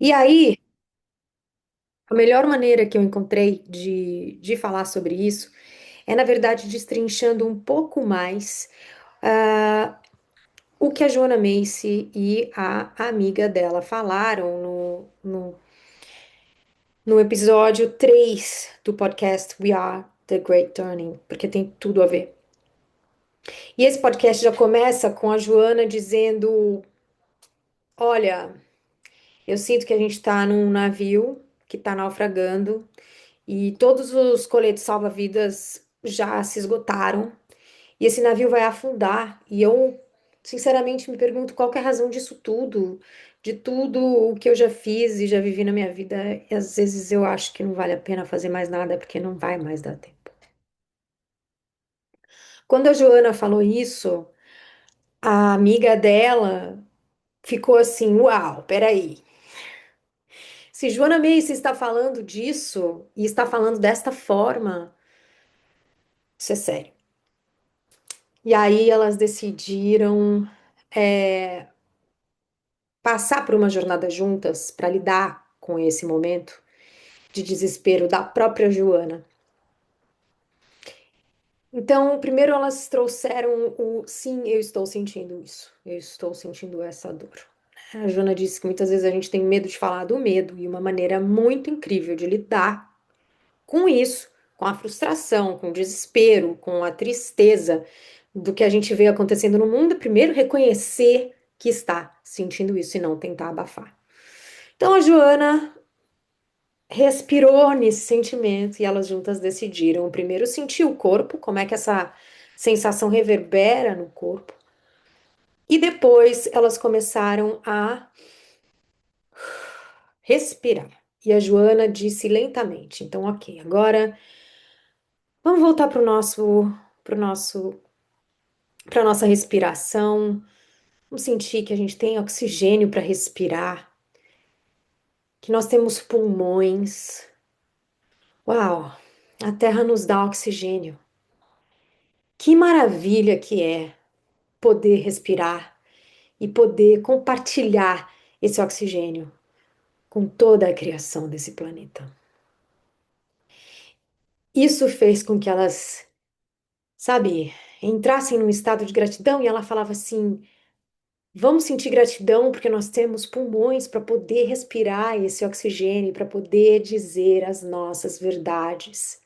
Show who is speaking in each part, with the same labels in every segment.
Speaker 1: E aí, a melhor maneira que eu encontrei de falar sobre isso é, na verdade, destrinchando um pouco mais ah, o que a Joanna Macy e a amiga dela falaram no episódio 3 do podcast We Are the Great Turning, porque tem tudo a ver. E esse podcast já começa com a Joana dizendo: Olha, eu sinto que a gente está num navio que está naufragando e todos os coletes salva-vidas já se esgotaram e esse navio vai afundar. E eu, sinceramente, me pergunto qual que é a razão disso tudo, de tudo o que eu já fiz e já vivi na minha vida. E às vezes eu acho que não vale a pena fazer mais nada porque não vai mais dar tempo. Quando a Joana falou isso, a amiga dela ficou assim: Uau, peraí. Se Joana Macy está falando disso e está falando desta forma, isso é sério. E aí elas decidiram é, passar por uma jornada juntas para lidar com esse momento de desespero da própria Joana. Então, primeiro elas trouxeram o sim, eu estou sentindo isso, eu estou sentindo essa dor. A Joana disse que muitas vezes a gente tem medo de falar do medo, e uma maneira muito incrível de lidar com isso, com a frustração, com o desespero, com a tristeza do que a gente vê acontecendo no mundo, é primeiro reconhecer que está sentindo isso e não tentar abafar. Então a Joana respirou nesse sentimento e elas juntas decidiram primeiro sentir o corpo, como é que essa sensação reverbera no corpo, e depois elas começaram a respirar. E a Joana disse lentamente: Então, ok, agora vamos voltar pro nosso, para nossa respiração. Vamos sentir que a gente tem oxigênio para respirar, que nós temos pulmões. Uau! A Terra nos dá oxigênio. Que maravilha que é poder respirar e poder compartilhar esse oxigênio com toda a criação desse planeta. Isso fez com que elas, sabe, entrassem num estado de gratidão e ela falava assim: vamos sentir gratidão porque nós temos pulmões para poder respirar esse oxigênio, para poder dizer as nossas verdades.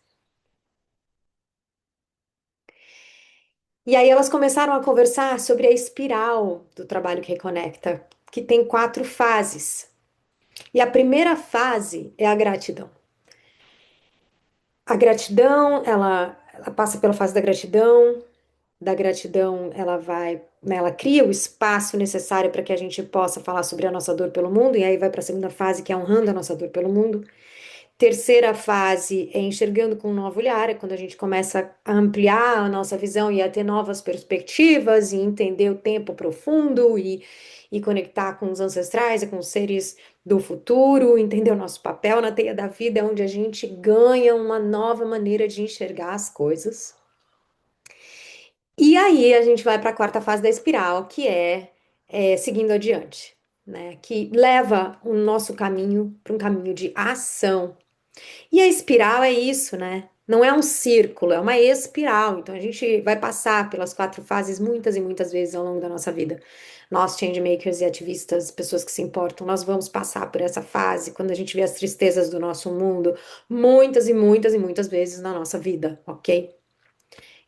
Speaker 1: E aí elas começaram a conversar sobre a espiral do trabalho que reconecta, que tem 4 fases. E a primeira fase é a gratidão. A gratidão, ela passa pela fase da gratidão ela vai, né, ela cria o espaço necessário para que a gente possa falar sobre a nossa dor pelo mundo, e aí vai para a segunda fase, que é honrando a nossa dor pelo mundo. Terceira fase é enxergando com um novo olhar, é quando a gente começa a ampliar a nossa visão e a ter novas perspectivas e entender o tempo profundo e conectar com os ancestrais e com os seres do futuro, entender o nosso papel na teia da vida, onde a gente ganha uma nova maneira de enxergar as coisas. E aí a gente vai para a quarta fase da espiral, que é seguindo adiante, né? Que leva o nosso caminho para um caminho de ação. E a espiral é isso, né? Não é um círculo, é uma espiral. Então a gente vai passar pelas 4 fases muitas e muitas vezes ao longo da nossa vida. Nós, changemakers e ativistas, pessoas que se importam, nós vamos passar por essa fase quando a gente vê as tristezas do nosso mundo, muitas e muitas e muitas vezes na nossa vida, ok?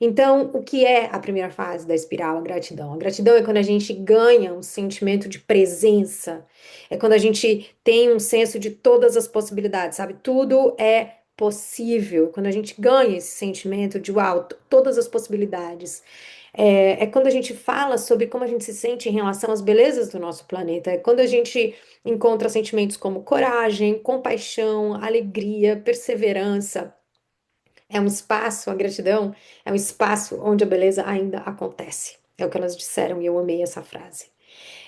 Speaker 1: Então, o que é a primeira fase da espiral? A gratidão. A gratidão é quando a gente ganha um sentimento de presença, é quando a gente tem um senso de todas as possibilidades, sabe? Tudo é possível. Quando a gente ganha esse sentimento de uau, todas as possibilidades. É quando a gente fala sobre como a gente se sente em relação às belezas do nosso planeta. É quando a gente encontra sentimentos como coragem, compaixão, alegria, perseverança. É um espaço, a gratidão é um espaço onde a beleza ainda acontece. É o que elas disseram e eu amei essa frase.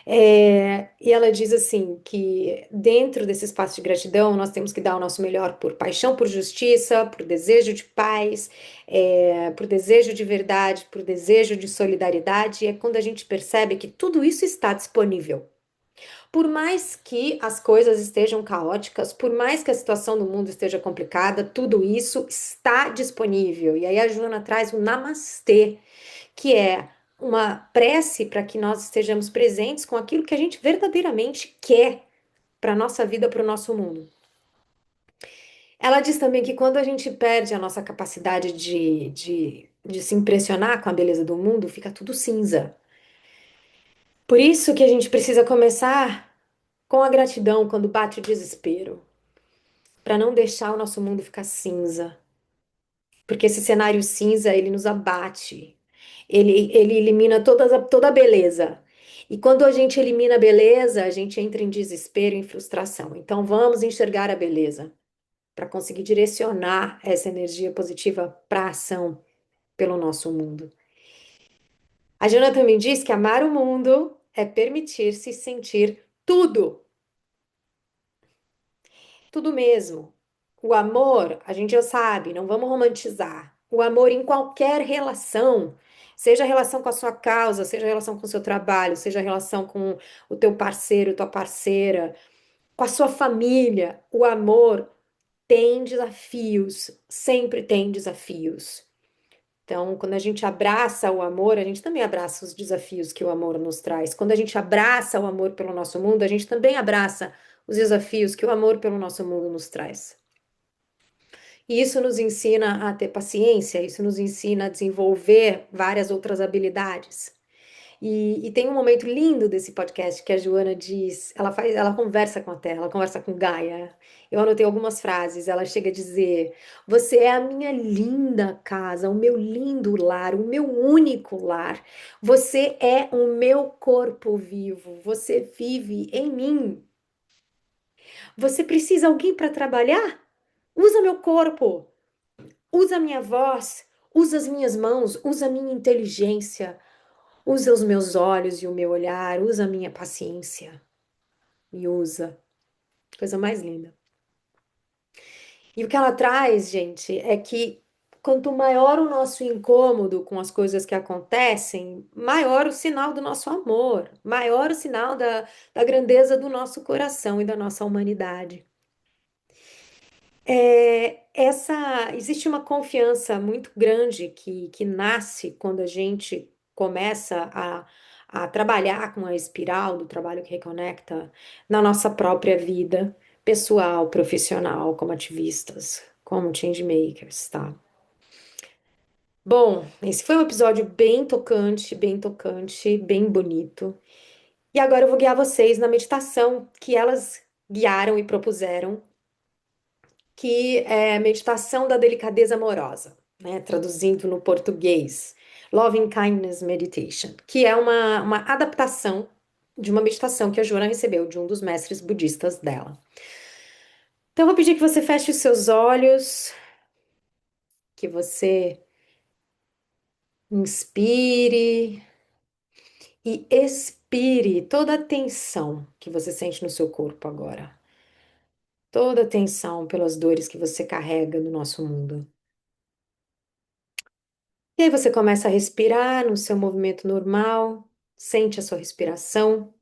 Speaker 1: E ela diz assim que dentro desse espaço de gratidão nós temos que dar o nosso melhor por paixão, por justiça, por desejo de paz, por desejo de verdade, por desejo de solidariedade. E é quando a gente percebe que tudo isso está disponível. Por mais que as coisas estejam caóticas, por mais que a situação do mundo esteja complicada, tudo isso está disponível. E aí a Joana traz o Namastê, que é uma prece para que nós estejamos presentes com aquilo que a gente verdadeiramente quer para a nossa vida, para o nosso mundo. Ela diz também que quando a gente perde a nossa capacidade de se impressionar com a beleza do mundo, fica tudo cinza. Por isso que a gente precisa começar com a gratidão quando bate o desespero, para não deixar o nosso mundo ficar cinza, porque esse cenário cinza, ele nos abate. Ele elimina toda a beleza. E quando a gente elimina a beleza, a gente entra em desespero, em frustração. Então vamos enxergar a beleza para conseguir direcionar essa energia positiva para ação pelo nosso mundo. A Jana também diz que amar o mundo é permitir-se sentir tudo, tudo mesmo. O amor, a gente já sabe, não vamos romantizar. O amor em qualquer relação, seja a relação com a sua causa, seja a relação com o seu trabalho, seja a relação com o teu parceiro, tua parceira, com a sua família, o amor tem desafios, sempre tem desafios. Então, quando a gente abraça o amor, a gente também abraça os desafios que o amor nos traz. Quando a gente abraça o amor pelo nosso mundo, a gente também abraça os desafios que o amor pelo nosso mundo nos traz. E isso nos ensina a ter paciência, isso nos ensina a desenvolver várias outras habilidades. E tem um momento lindo desse podcast que a Joana diz, ela conversa com a Terra, ela conversa com Gaia. Eu anotei algumas frases, ela chega a dizer: "Você é a minha linda casa, o meu lindo lar, o meu único lar. Você é o meu corpo vivo, você vive em mim. Você precisa de alguém para trabalhar? Usa meu corpo, usa minha voz, usa as minhas mãos, usa a minha inteligência. Usa os meus olhos e o meu olhar, usa a minha paciência. Me usa. Coisa mais linda. E o que ela traz, gente, é que quanto maior o nosso incômodo com as coisas que acontecem, maior o sinal do nosso amor, maior o sinal da grandeza do nosso coração e da nossa humanidade. Existe uma confiança muito grande que nasce quando a gente começa a trabalhar com a espiral do trabalho que reconecta na nossa própria vida pessoal, profissional, como ativistas, como change makers, tá? Bom, esse foi um episódio bem tocante, bem bonito. E agora eu vou guiar vocês na meditação que elas guiaram e propuseram que é meditação da delicadeza amorosa, né? Traduzindo no português, Loving Kindness Meditation, que é uma adaptação de uma meditação que a Joana recebeu de um dos mestres budistas dela. Então, eu vou pedir que você feche os seus olhos, que você inspire e expire toda a tensão que você sente no seu corpo agora. Toda a tensão pelas dores que você carrega no nosso mundo. E aí você começa a respirar no seu movimento normal, sente a sua respiração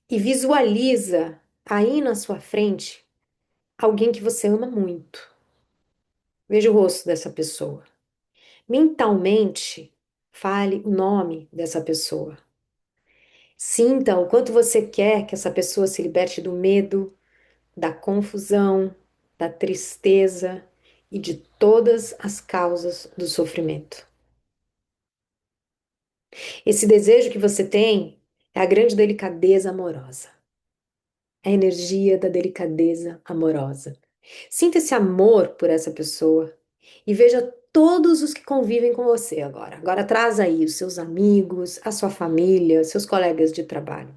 Speaker 1: e visualiza aí na sua frente alguém que você ama muito. Veja o rosto dessa pessoa. Mentalmente, fale o nome dessa pessoa. Sinta o quanto você quer que essa pessoa se liberte do medo, da confusão, da tristeza e de todas as causas do sofrimento. Esse desejo que você tem é a grande delicadeza amorosa, a energia da delicadeza amorosa. Sinta esse amor por essa pessoa e veja todos os que convivem com você agora. Agora traz aí os seus amigos, a sua família, seus colegas de trabalho.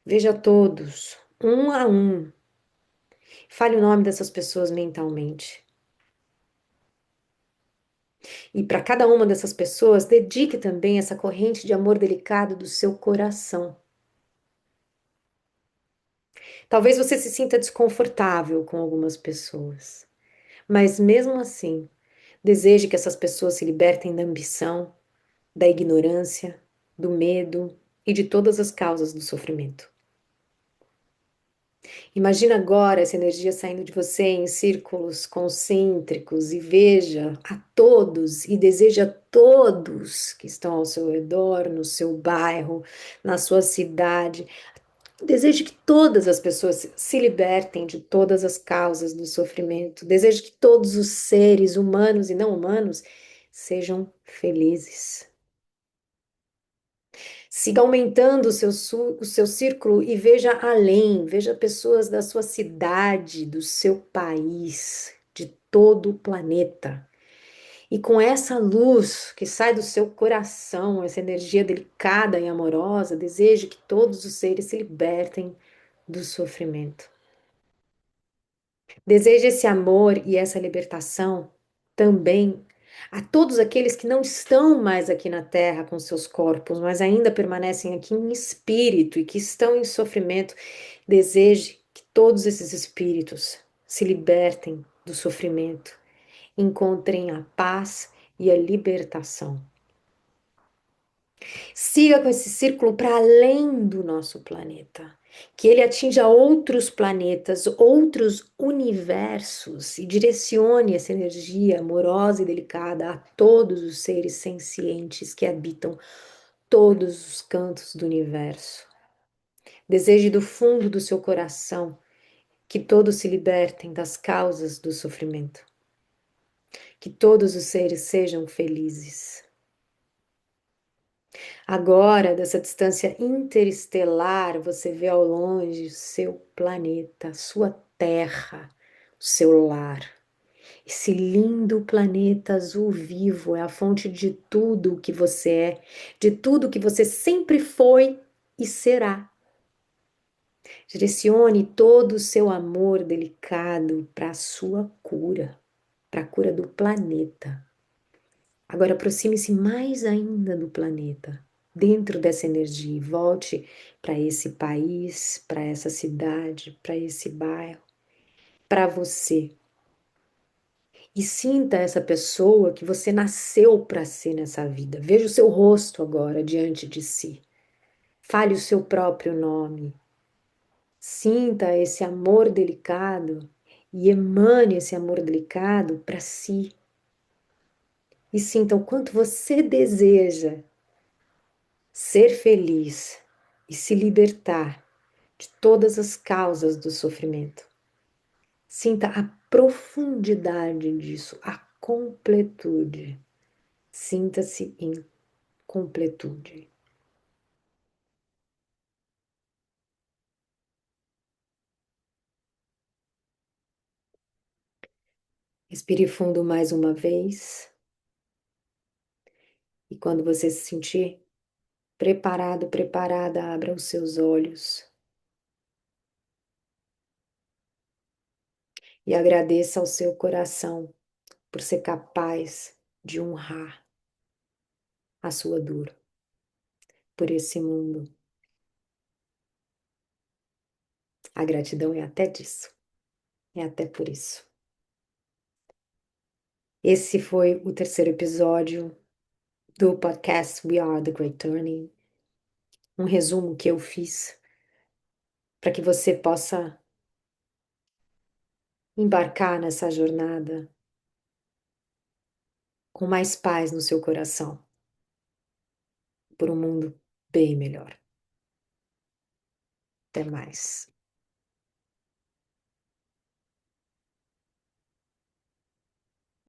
Speaker 1: Veja todos, um a um. Fale o nome dessas pessoas mentalmente. E para cada uma dessas pessoas, dedique também essa corrente de amor delicado do seu coração. Talvez você se sinta desconfortável com algumas pessoas, mas mesmo assim, deseje que essas pessoas se libertem da ambição, da ignorância, do medo e de todas as causas do sofrimento. Imagina agora essa energia saindo de você em círculos concêntricos e veja a todos e deseja a todos que estão ao seu redor, no seu bairro, na sua cidade. Deseje que todas as pessoas se libertem de todas as causas do sofrimento. Desejo que todos os seres humanos e não humanos sejam felizes. Siga aumentando o seu círculo e veja além, veja pessoas da sua cidade, do seu país, de todo o planeta. E com essa luz que sai do seu coração, essa energia delicada e amorosa, deseje que todos os seres se libertem do sofrimento. Deseje esse amor e essa libertação também a todos aqueles que não estão mais aqui na Terra com seus corpos, mas ainda permanecem aqui em espírito e que estão em sofrimento. Deseje que todos esses espíritos se libertem do sofrimento, encontrem a paz e a libertação. Siga com esse círculo para além do nosso planeta, que ele atinja outros planetas, outros universos e direcione essa energia amorosa e delicada a todos os seres sencientes que habitam todos os cantos do universo. Deseje do fundo do seu coração que todos se libertem das causas do sofrimento, que todos os seres sejam felizes. Agora, dessa distância interestelar, você vê ao longe o seu planeta, a sua Terra, o seu lar. Esse lindo planeta azul vivo é a fonte de tudo o que você é, de tudo que você sempre foi e será. Direcione todo o seu amor delicado para a sua cura, para a cura do planeta. Agora aproxime-se mais ainda do planeta, dentro dessa energia, e volte para esse país, para essa cidade, para esse bairro, para você. E sinta essa pessoa que você nasceu para ser nessa vida. Veja o seu rosto agora diante de si. Fale o seu próprio nome. Sinta esse amor delicado e emane esse amor delicado para si. E sinta o quanto você deseja ser feliz e se libertar de todas as causas do sofrimento. Sinta a profundidade disso, a completude. Sinta-se em completude. Respire fundo mais uma vez e quando você se sentir preparado, preparada, abra os seus olhos e agradeça ao seu coração por ser capaz de honrar a sua dor por esse mundo. A gratidão é até disso, é até por isso. Esse foi o terceiro episódio do podcast We Are the Great Turning. Um resumo que eu fiz para que você possa embarcar nessa jornada com mais paz no seu coração, por um mundo bem melhor. Até mais.